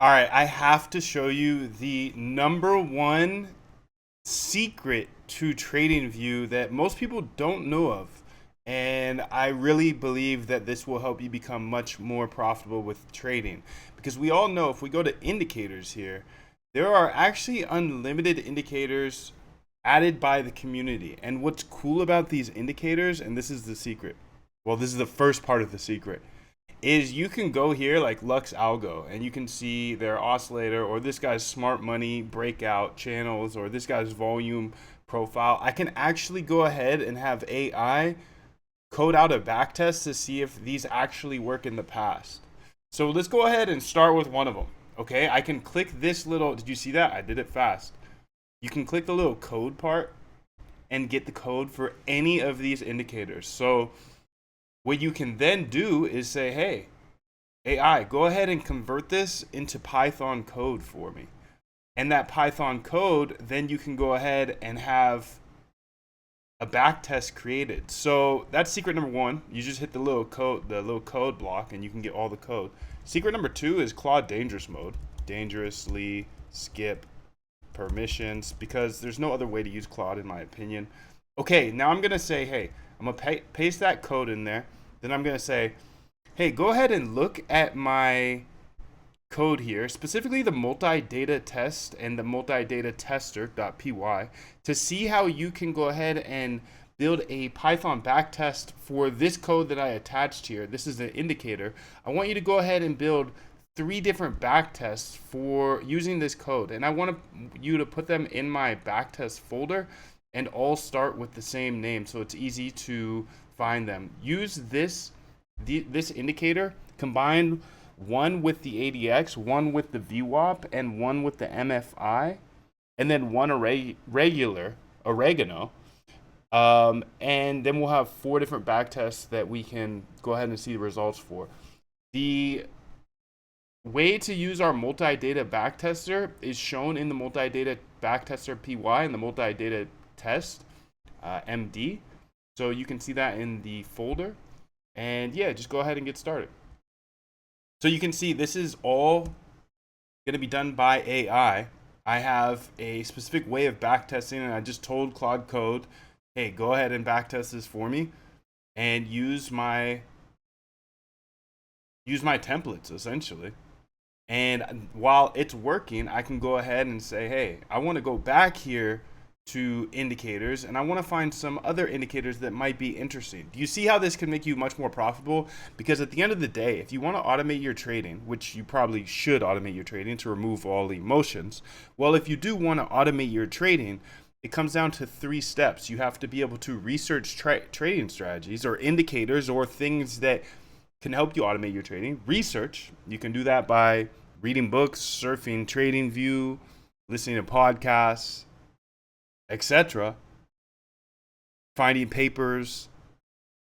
All right, I have to show you the number one secret to TradingView that most people don't know of. And I really believe that this will help you become much more profitable with trading. Because we all know if we go to indicators here, there are actually unlimited indicators added by the community. And what's cool about these indicators, and this is the secret, well, this is the first part of the secret, is you can go here like Lux Algo and you can see their oscillator or this guy's smart money breakout channels or this guy's volume profile. I can actually go ahead and have AI code out a backtest to see if these actually work in the past. So let's go ahead and start with one of them. Okay, I can click this little, did you see that? I did it fast. You can click the little code part and get the code for any of these indicators. So what you can then do is say, hey, AI, go ahead and convert this into Python code for me. And that Python code, then you can go ahead and have a backtest created. So that's secret number one. You just hit the little code block, and you can get all the code. Secret number two is Claude dangerous mode. Dangerously skip permissions, because there's no other way to use Claude in my opinion. Okay, now I'm gonna say, hey, I'm gonna paste that code in there. Then I'm gonna say, hey, go ahead and look at my code here, specifically the multi-data test and the multi-data tester.py, to see how you can go ahead and build a Python backtest for this code that I attached here. This is an indicator. I want you to go ahead and build 3 different backtests for using this code, and I want you to put them in my backtest folder and all start with the same name so it's easy to find them. Use this indicator, combine one with the ADX, one with the VWAP, and one with the MFI, and then one regular oregano. And then we'll have 4 different backtests that we can go ahead and see the results for. The way to use our multi-data backtester is shown in the multi-data backtester PY and the multi-data test MD. So you can see that in the folder. And yeah, just go ahead and get started. So you can see this is all going to be done by AI. I have a specific way of backtesting, and I just told Claude Code, hey, go ahead and backtest this for me and use my templates essentially. And while it's working, I can go ahead and say, hey, I want to go back here to indicators and I want to find some other indicators that might be interesting. Do you see how this can make you much more profitable? Because at the end of the day, if you want to automate your trading, which you probably should automate your trading to remove all the emotions, well, if you do want to automate your trading, it comes down to 3 steps. You have to be able to research trading strategies or indicators or things that can help you automate your trading. Research, you can do that by reading books, surfing Tradingview, listening to podcasts, etc. Finding papers,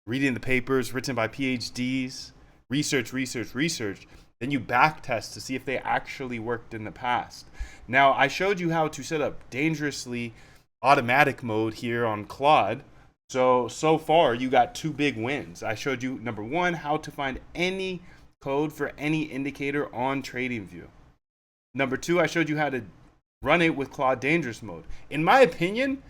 reading the papers written by PhDs, research. Then you backtest to see if they actually worked in the past. Now, I showed you how to set up dangerously automatic mode here on Claude. So far you got 2 big wins. I showed you, number 1, how to find any code for any indicator on TradingView. Number 2, I showed you how to run it with Claude dangerous mode. In my opinion,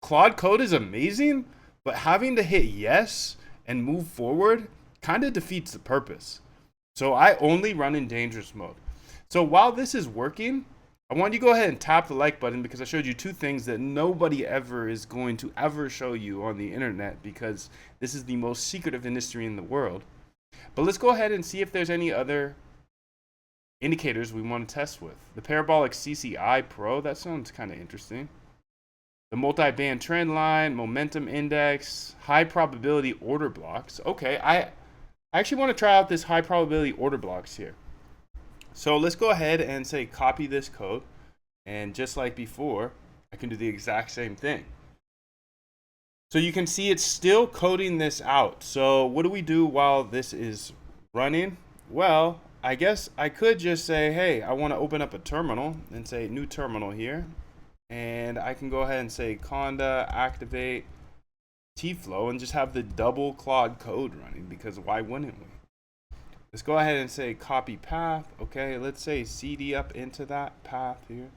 Claude code is amazing, but having to hit yes and move forward kind of defeats the purpose. So I only run in dangerous mode. So while this is working, I want you to go ahead and tap the like button, because I showed you 2 things that nobody ever is going to ever show you on the internet, because this is the most secretive industry in the world. But let's go ahead and see if there's any other indicators we want to test with. The parabolic CCI Pro, that sounds kind of interesting. The multi-band trend line, momentum index, high probability order blocks. Okay, I actually want to try out this high probability order blocks here. So let's go ahead and say copy this code, and just like before, I can do the exact same thing. So you can see it's still coding this out. So what do we do while this is running? Well, I guess I could just say, hey, I want to open up a terminal and say new terminal here. And I can go ahead and say conda activate tflow and just have the double Claude code running, because why wouldn't we? Let's go ahead and say copy path. Okay, let's say CD up into that path here.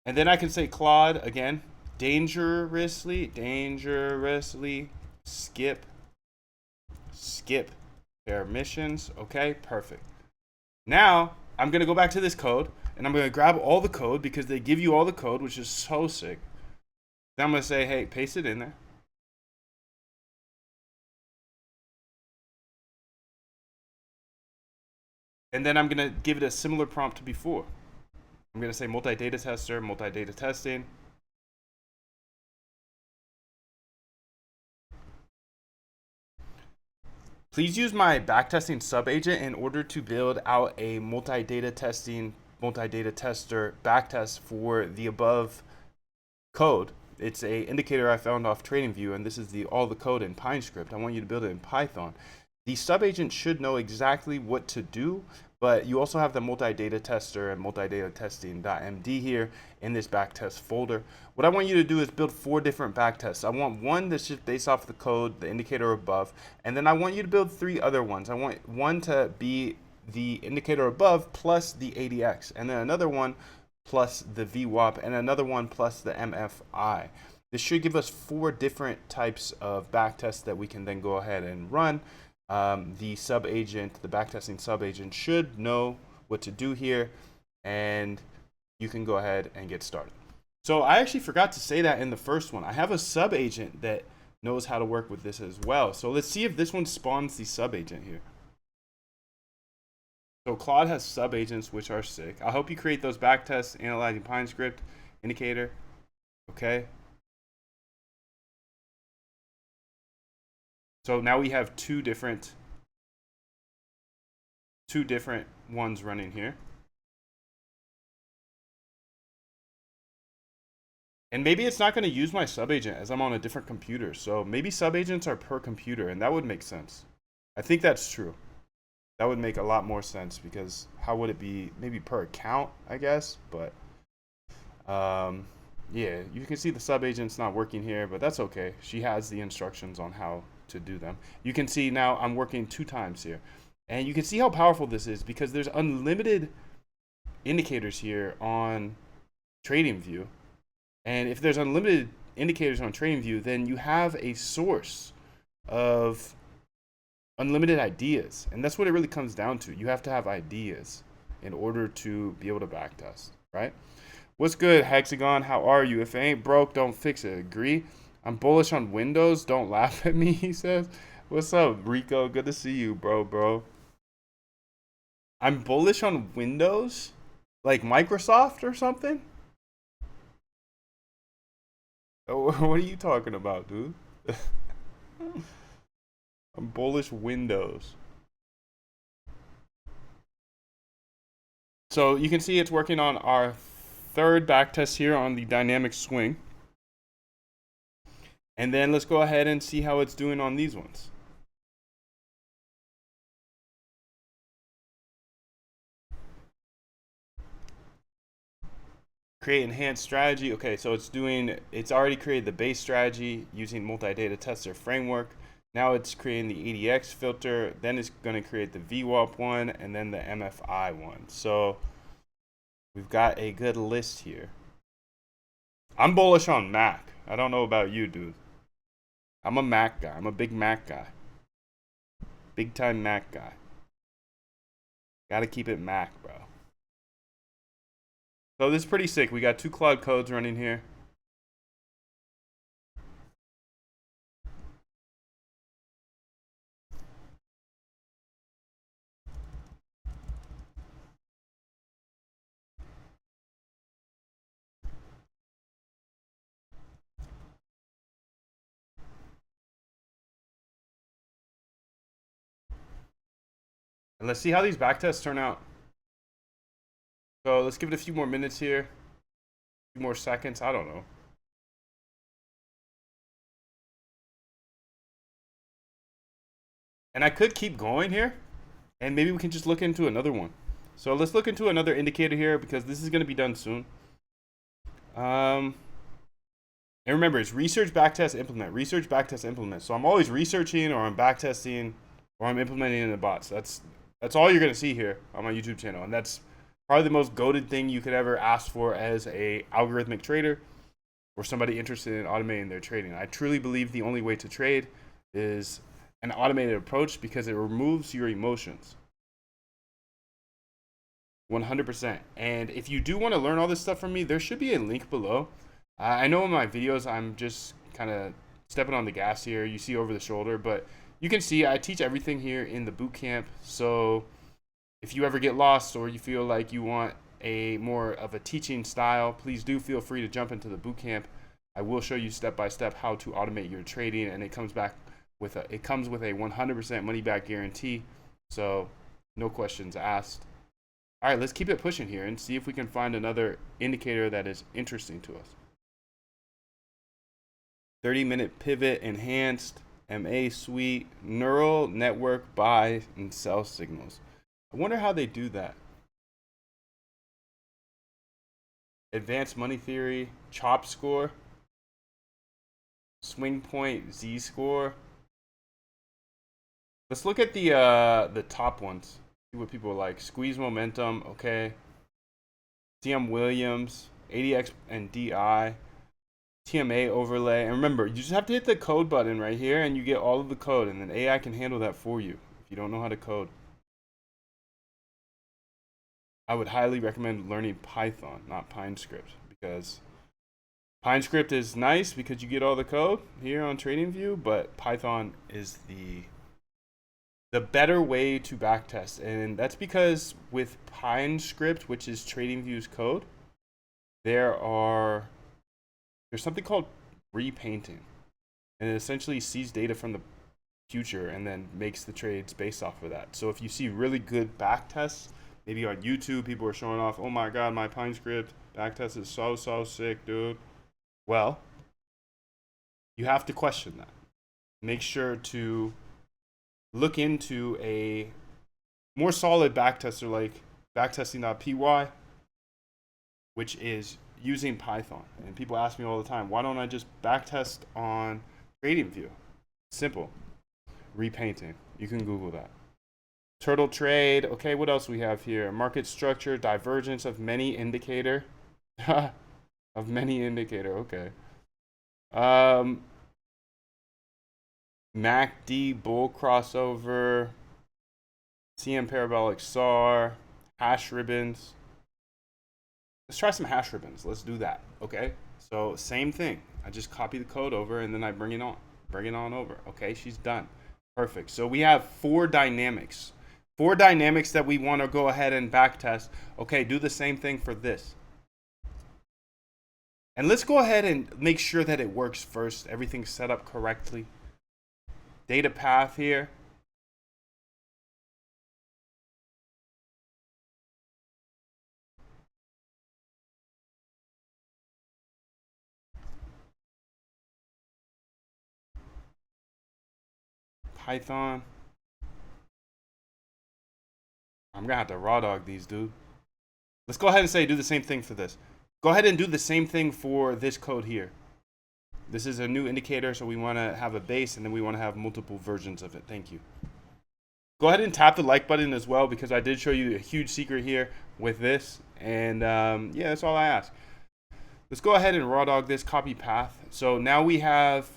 And then I can say Claude again, dangerously skip permissions. Okay, perfect. Now I'm gonna go back to this code and I'm gonna grab all the code because they give you all the code, which is so sick. Then I'm gonna say, hey, paste it in there. And then I'm gonna give it a similar prompt to before. I'm gonna say multi-data tester, multi-data testing. Please use my backtesting subagent in order to build out a multi-data testing, multi-data tester backtest for the above code. It's a indicator I found off Tradingview, and this is all the code in PineScript. I want you to build it in Python. The subagent should know exactly what to do, but you also have the multi-data tester and multi-data testing.md here in this backtest folder. What I want you to do is build 4 different backtests. I want one that's just based off the code, the indicator above, and then I want you to build 3 other ones. I want one to be the indicator above plus the ADX, and then another one plus the VWAP, and another one plus the MFI. This should give us 4 different types of backtests that we can then go ahead and run. The subagent, the backtesting subagent should know what to do here, and you can go ahead and get started. So I actually forgot to say that in the first one. I have a subagent that knows how to work with this as well. So let's see if this one spawns the subagent here. So Claude has subagents, which are sick. I hope you create those backtests analyzing PineScript indicator. Okay. So now we have two different ones running here. And maybe it's not going to use my subagent as I'm on a different computer. So maybe subagents are per computer, and that would make sense. I think that's true. That would make a lot more sense, because how would it be? Maybe per account, I guess. But yeah, you can see the subagent's not working here, but that's okay. She has the instructions on how to do them. You can see now I'm working 2 times here. And you can see how powerful this is, because there's unlimited indicators here on Tradingview. And if there's unlimited indicators on Tradingview, then you have a source of unlimited ideas. And that's what it really comes down to. You have to have ideas in order to be able to backtest, right? What's good, Hexagon? How are you? If it ain't broke, don't fix it. Agree? I'm bullish on Windows. Don't laugh at me, he says. What's up, Rico? Good to see you, bro. I'm bullish on Windows? Like Microsoft or something? Oh, what are you talking about, dude? I'm bullish Windows. So you can see it's working on our 3rd backtest here on the dynamic swing. And then let's go ahead and see how it's doing on these ones. Create enhanced strategy. Okay, so it's already created the base strategy using multi-data tester framework. Now it's creating the ADX filter, then it's going to create the VWAP one, and then the MFI one. So we've got a good list here. I'm bullish on Mac. I don't know about you, dude. I'm a Mac guy. I'm a big Mac guy. Big time Mac guy. Gotta keep it Mac, bro. So this is pretty sick. We got 2 Claude codes running here. And let's see how these backtests turn out. So let's give it a few more minutes here. A few more seconds. I don't know. And I could keep going here, and maybe we can just look into another one. So let's look into another indicator here, because this is going to be done soon. And remember, it's research, backtest, implement. Research, backtest, implement. So I'm always researching, or I'm backtesting, or I'm implementing in the bots. That's all you're gonna see here on my YouTube channel, and that's probably the most goated thing you could ever ask for as a algorithmic trader or somebody interested in automating their trading. I truly believe the only way to trade is an automated approach because it removes your emotions. 100%. And if you do want to learn all this stuff from me, there should be a link below. I know in my videos I'm just kind of stepping on the gas here. You see over the shoulder, but you can see I teach everything here in the boot camp. So if you ever get lost or you feel like you want a more of a teaching style, please do feel free to jump into the boot camp. I will show you step by step how to automate your trading, and it comes with a 100% money back guarantee. So no questions asked. All right, let's keep it pushing here and see if we can find another indicator that is interesting to us. 30-minute pivot enhanced, MA suite, neural network buy and sell signals. I wonder how they do that. Advanced money theory, chop score, swing point, Z score. Let's look at the top ones. See what people like. Squeeze momentum, okay. CM Williams, ADX and DI, TMA overlay. And remember, you just have to hit the code button right here and you get all of the code, and then AI can handle that for you if you don't know how to code. I would highly recommend learning Python, not PineScript, because PineScript is nice because you get all the code here on TradingView, but Python is the better way to backtest. And that's because with PineScript, which is TradingView's code, there's something called repainting, and it essentially sees data from the future and then makes the trades based off of that. So if you see really good backtests, maybe on YouTube, people are showing off, oh my God, my PineScript backtest is so sick, dude. Well, you have to question that. Make sure to look into a more solid backtester like backtesting.py, which is using Python. And people ask me all the time, why don't I just backtest on TradingView? Simple. Repainting. You can Google that. Turtle trade. Okay, what else we have here? Market structure, divergence of many indicator. Of many indicator, okay. MACD bull crossover, CM parabolic SAR, hash ribbons. Let's try some hash ribbons. Let's do that. Okay. So same thing. I just copy the code over and then I bring it on over. Okay. She's done. Perfect. So we have four dynamics that we want to go ahead and backtest. Okay. Do the same thing for this. And let's go ahead and make sure that it works first. Everything's set up correctly. Data path here. Python. I'm gonna have to raw dog these, dude. Let's go ahead and say do the same thing for this. Go ahead and do the same thing for this code here. This is a new indicator, so we want to have a base and then we want to have multiple versions of it. Thank you. Go ahead and tap the like button as well, because I did show you a huge secret here with this. And yeah, that's all I ask. Let's go ahead and raw dog this, copy path. So now we have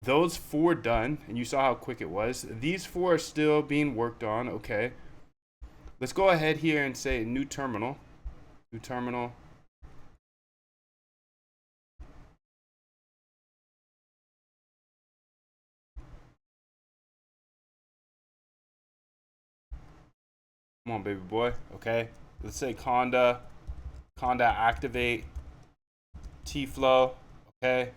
those four done, and you saw how quick it was. These four are still being worked on. Okay. Let's go ahead here and say new terminal. New terminal. Come on, baby boy. Okay. Let's say conda activate tflow. Okay.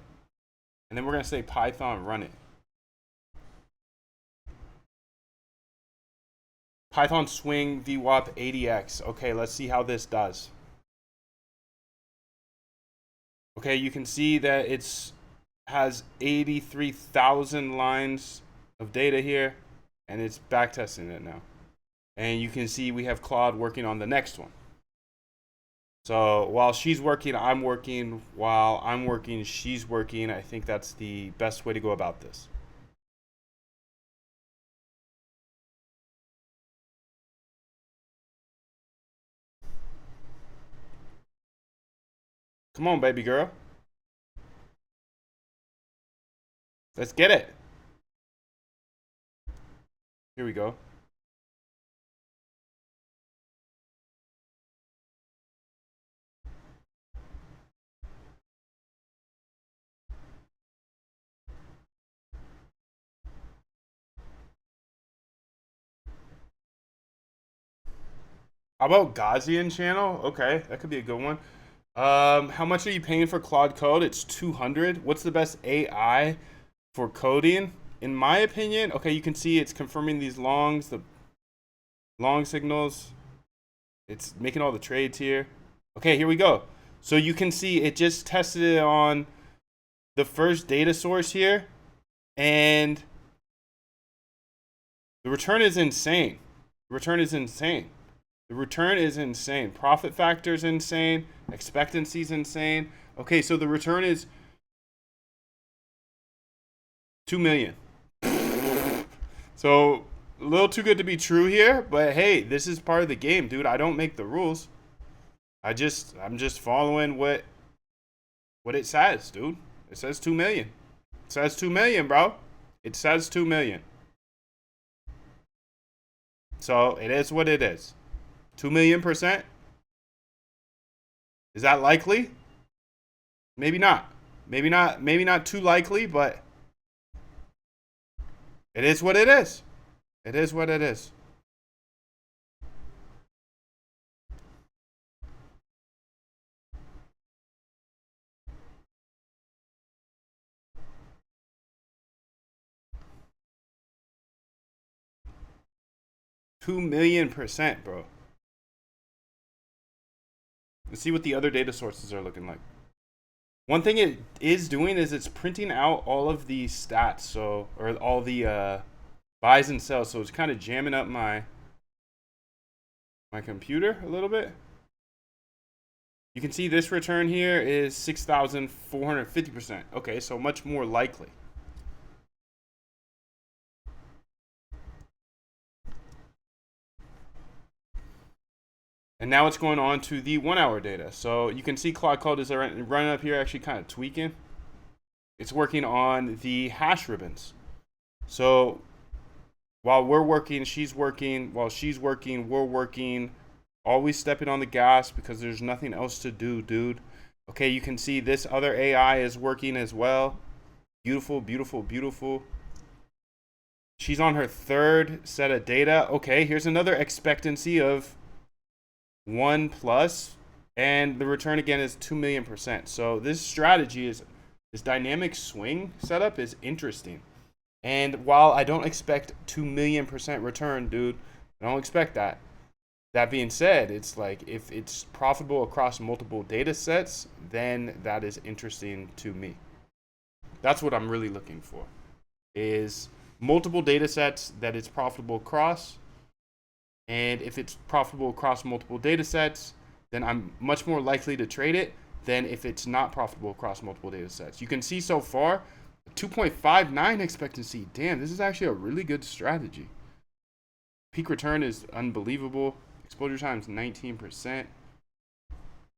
And then we're going to say Python run it. Python swing VWAP ADX. Okay, let's see how this does. Okay, you can see that it's has 83,000 lines of data here, and it's backtesting it now. And you can see we have Claude working on the next one. So while she's working, I'm working. While I'm working, she's working. I think that's the best way to go about this. Come on, baby girl. Let's get it. Here we go. How about Gaussian channel? Okay, that could be a good one. How much are you paying for Claude Code? It's 200. What's the best AI for coding? In my opinion, okay, you can see it's confirming these longs, the long signals. It's making all the trades here. Okay, here we go. So you can see it just tested it on the first data source here, and the return is insane. The return is insane. The return is insane. Profit factor is insane. Expectancy is insane. Okay, so the return is 2 million. So a little too good to be true here, but hey, this is part of the game, dude. I don't make the rules. I'm just following what it says, dude. It says 2 million. It says 2 million, bro. It says 2 million. So it is what it is. 2 million%. Is that likely? Maybe not. Maybe not too likely, but it is what it is. It is what it is. $2 million%, bro. Let's see what the other data sources are looking like. One thing it is doing is it's printing out all of the stats, so or all the buys and sells. So it's kind of jamming up my computer a little bit. You can see this return here is 6,450%. Okay, so much more likely. And now it's going on to the 1 hour data. So you can see Claude Code is running up here, actually kind of tweaking. It's working on the hash ribbons. So while we're working, she's working. While she's working, we're working. Always stepping on the gas because there's nothing else to do, dude. Okay, you can see this other AI is working as well. Beautiful, beautiful, beautiful. She's on her third set of data. Okay, here's another expectancy of 1+, and the return again is 2 million%. So this strategy is this dynamic swing setup is interesting. And while I don't expect 2 million% return, dude, I don't expect that. That being said, it's like if it's profitable across multiple data sets, then that is interesting to me. That's what I'm really looking for, is multiple data sets that it's profitable across. And if it's profitable across multiple data sets, then I'm much more likely to trade it than if it's not profitable across multiple data sets. You can see so far, 2.59 expectancy. Damn, this is actually a really good strategy. Peak return is unbelievable. Exposure time is 19%.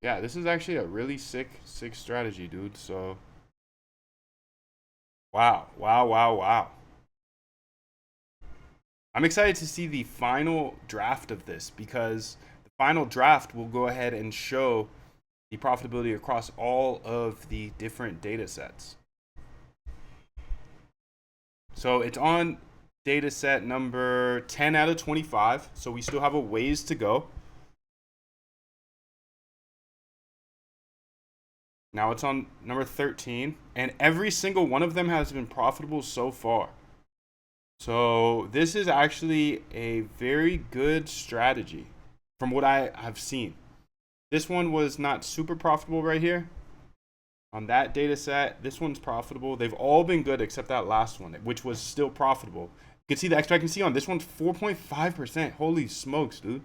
Yeah, this is actually a really sick strategy, dude. So, wow. I'm excited to see the final draft of this because the final draft will go ahead and show the profitability across all of the different data sets. So it's on data set number 10 out of 25. So we still have a ways to go. Now it's on number 13, and every single one of them has been profitable so far. So this is actually a very good strategy from what I have seen. This one was not super profitable right here. On that data set, this one's profitable. They've all been good except that last one, which was still profitable. You can see the expectancy on this one's 4.5%. Holy smokes, dude.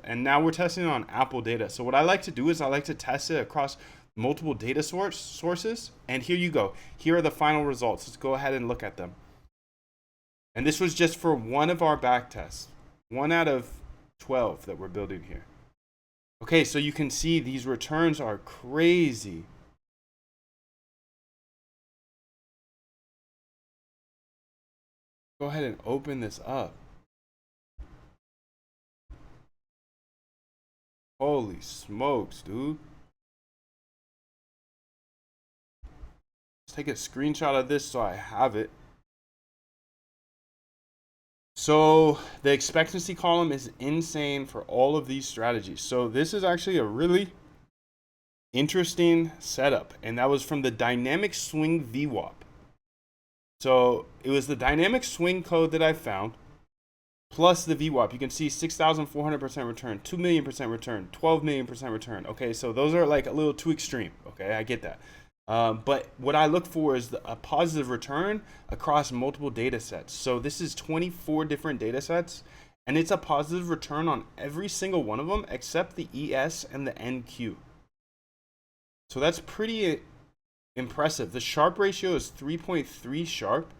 And now we're testing it on Apple data. So what I like to do is I like to test it across multiple data sources. And here you go. Here are the final results. Let's go ahead and look at them. And this was just for one of our back tests. 1 out of 12 that we're building here. Okay, so you can see these returns are crazy. Go ahead and open this up. Holy smokes, dude. Let's take a screenshot of this so I have it. So the expectancy column is insane for all of these strategies. So this is actually a really interesting setup. And that was from the dynamic swing VWAP. So it was the dynamic swing code that I found, plus the VWAP. You can see 6,400% return, 2 million% return, 12 million% return. Okay, so those are like a little too extreme. Okay, I get that. But what I look for is a positive return across multiple data sets. So this is 24 different data sets, and it's a positive return on every single one of them except the ES and the NQ. So that's pretty impressive. The Sharp ratio is 3.3 Sharp.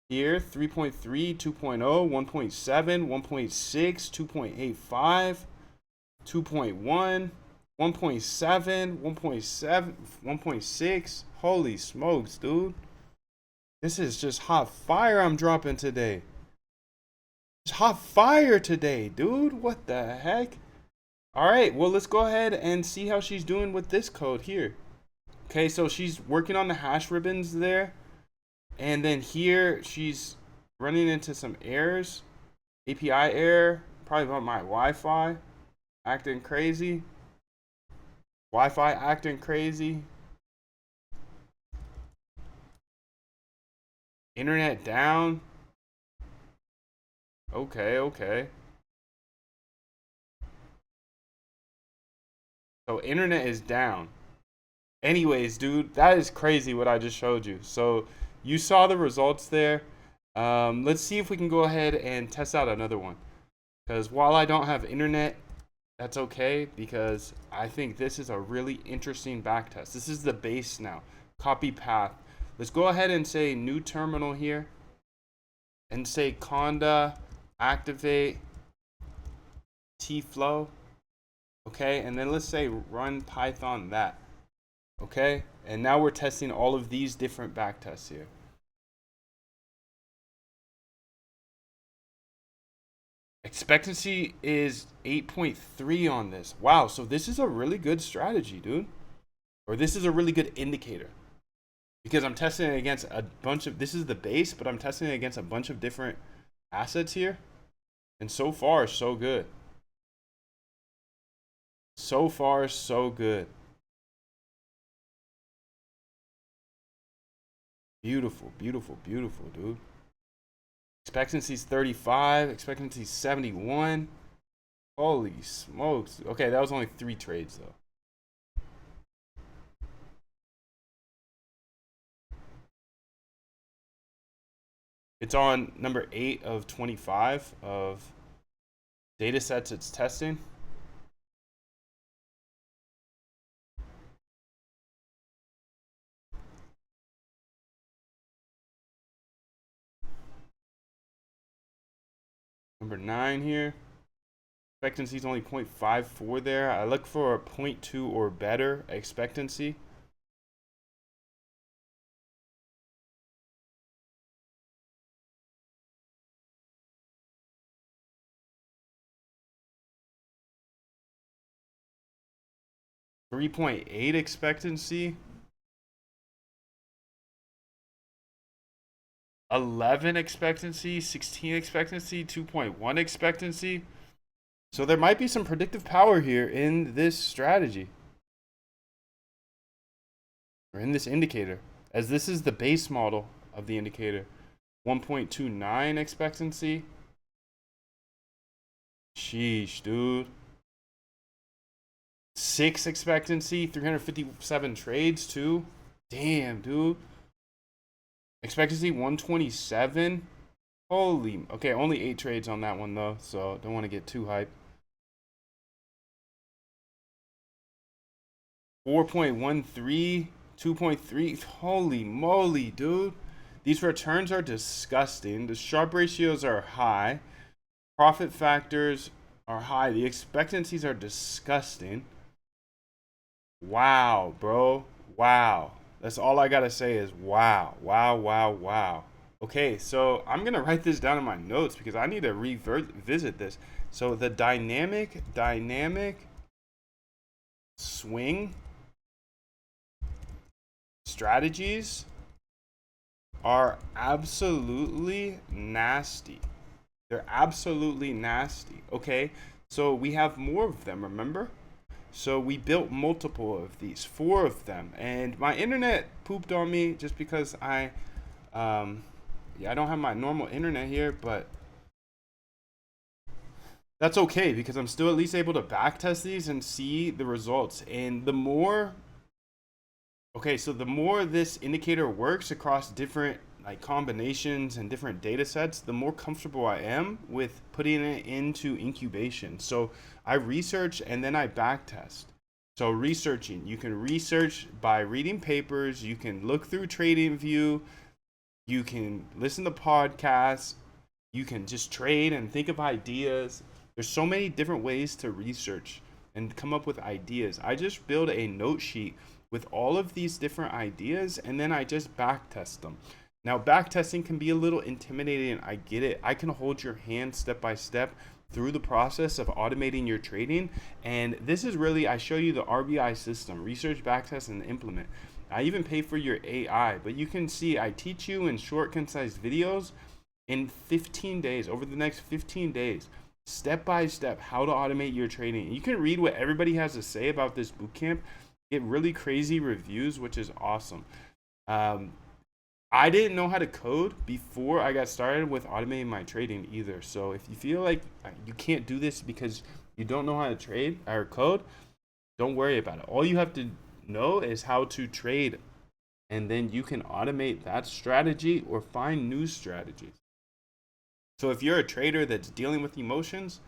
Here, 3.3, 2.0, 1.7, 1.6, 2.85, 2.1, 1.7, 1.7, 1.6. Holy smokes, dude. This is just hot fire I'm dropping today. It's hot fire today, dude. What the heck? All right, well, let's go ahead and see how she's doing with this code here. Okay, so she's working on the hash ribbons there. And then here, she's running into some errors. API error, probably about my Wi-Fi acting crazy. Wi-Fi acting crazy. Internet down. Okay. So internet is down. Anyways, dude, that is crazy what I just showed you. So you saw the results there. Let's see if we can go ahead and test out another one. Because while I don't have internet, that's okay, because I think this is a really interesting back test. This is the base now. Copy path. Let's go ahead and say new terminal here. And say conda activate tflow. Okay, and then let's say run Python that. Okay, and now we're testing all of these different back tests here. Expectancy is 8.3 on this. Wow, so this is a really good strategy, dude. Or this is a really good indicator. Because I'm testing it against a bunch of, this is the base, but I'm testing it against a bunch of different assets here. And so far, so good. So far, so good. Beautiful, dude. Expectancy is 35. Expectancy is 71. Holy smokes. Okay, that was only 3 trades, though. It's on number 8 of 25 of data sets it's testing. Number 9 here. Expectancy is only 0.54 there. I look for a 0.2 or better expectancy. .8 expectancy. 11 expectancy, 16 expectancy, 2.1 expectancy. So there might be some predictive power here in this strategy. Or in this indicator. As this is the base model of the indicator. 1.29 expectancy. Sheesh, dude. 6 expectancy, 357 trades too. Damn, dude. Expectancy 127. Holy. Okay, only 8 trades on that one though, so don't want to get too hyped. 4.13, 2.3. Holy moly, dude. These returns are disgusting. The Sharpe ratios are high. Profit factors are high. The expectancies are disgusting. Wow, bro. Wow. That's all I gotta say is wow, wow, wow, wow. Okay, so I'm gonna write this down in my notes because I need to revisit this. So the dynamic swing strategies are absolutely nasty. They're absolutely nasty. Okay, so we have more of them, remember? So we built multiple of these, four of them, and my internet pooped on me just because yeah, I don't have my normal internet here, but that's okay because I'm still at least able to backtest these and see the results. And the more, okay, so the more this indicator works across different like combinations and different data sets, the more comfortable I am with putting it into incubation. So I research and then I backtest. So researching, you can research by reading papers, you can look through Tradingview, you can listen to podcasts, you can just trade and think of ideas. There's so many different ways to research and come up with ideas. I just build a note sheet with all of these different ideas and then I just backtest them. Now, backtesting can be a little intimidating. I get it. I can hold your hand step by step through the process of automating your trading. And this is really, I show you the RBI system, research, backtest, and implement. I even pay for your AI, but you can see I teach you in short, concise videos in 15 days, over the next 15 days, step by step, how to automate your trading. You can read what everybody has to say about this bootcamp, get really crazy reviews, which is awesome. I didn't know how to code before I got started with automating my trading either. So if you feel like you can't do this because you don't know how to trade or code, don't worry about it. All you have to know is how to trade, and then you can automate that strategy or find new strategies. So if you're a trader that's dealing with emotions,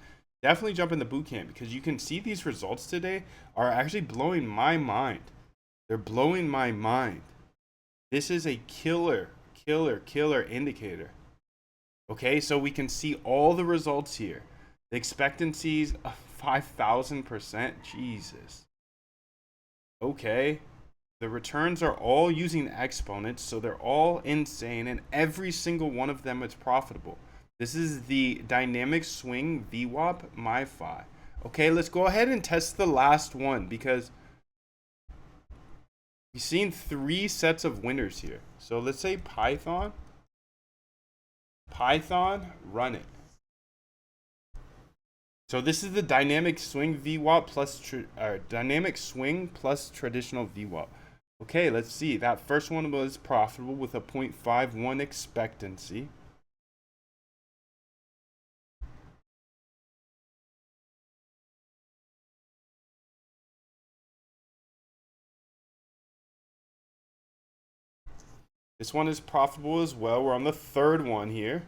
definitely jump in the bootcamp because you can see these results today are actually blowing my mind. They're blowing my mind. This is a killer indicator. Okay, so we can see all the results here. The expectancies of 5,000%. Jesus. Okay. The returns are all using exponents, so they're all insane, and every single one of them is profitable. This is the dynamic swing VWAP MiFi. Okay, let's go ahead and test the last one because you've seen three sets of winners here. So let's say Python, run it. So this is the dynamic swing VWAP plus dynamic swing plus traditional VWAP. Okay, let's see. That first one was profitable with a 0.51 expectancy. This one is profitable as well. We're on the third one here.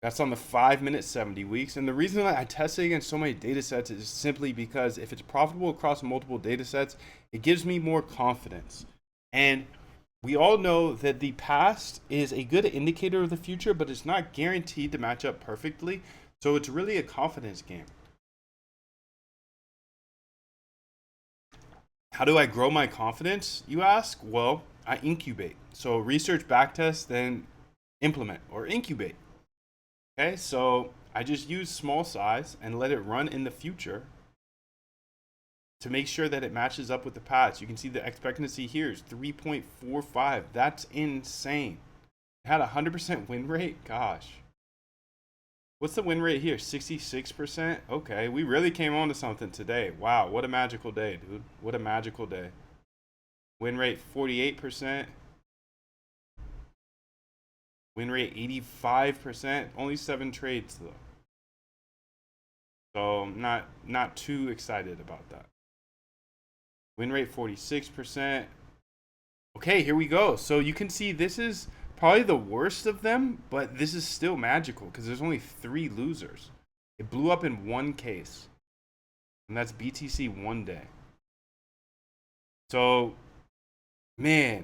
That's on the 5-minute 70 weeks. And the reason that I tested against so many data sets is simply because if it's profitable across multiple data sets, it gives me more confidence. And we all know that the past is a good indicator of the future, but it's not guaranteed to match up perfectly. So it's really a confidence game. How do I grow my confidence, you ask? Well, I incubate. So research, backtest, then implement or incubate. Okay, so I just use small size and let it run in the future to make sure that it matches up with the past. You can see the expectancy here is 3.45. That's insane. It had a 100% win rate. Gosh. What's the win rate here? 66%? Okay, we really came on to something today. Wow, what a magical day, dude. What a magical day. Win rate 48%. Win rate 85%. Only 7 trades though. So I'm not too excited about that. Win rate 46%. Okay, here we go. So you can see this is probably the worst of them, but this is still magical because there's only 3 losers. It blew up in one case, and that's BTC one day. So, man,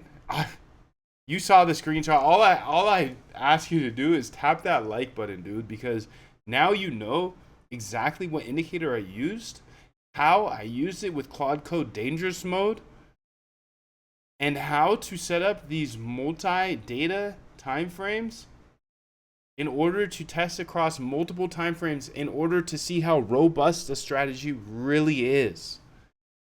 you saw the screenshot. All I ask you to do is tap that like button, dude, because now you know exactly what indicator I used, how I used it with Claude Code dangerous mode, and how to set up these multi-data timeframes in order to test across multiple timeframes in order to see how robust the strategy really is.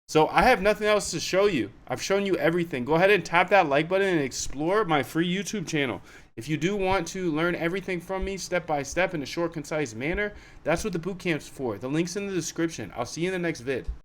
So I have nothing else to show you. I've shown you everything. Go ahead and tap that like button and explore my free YouTube channel. If you do want to learn everything from me step by step in a short, concise manner, that's what the bootcamp's for. The link's in the description. I'll see you in the next vid.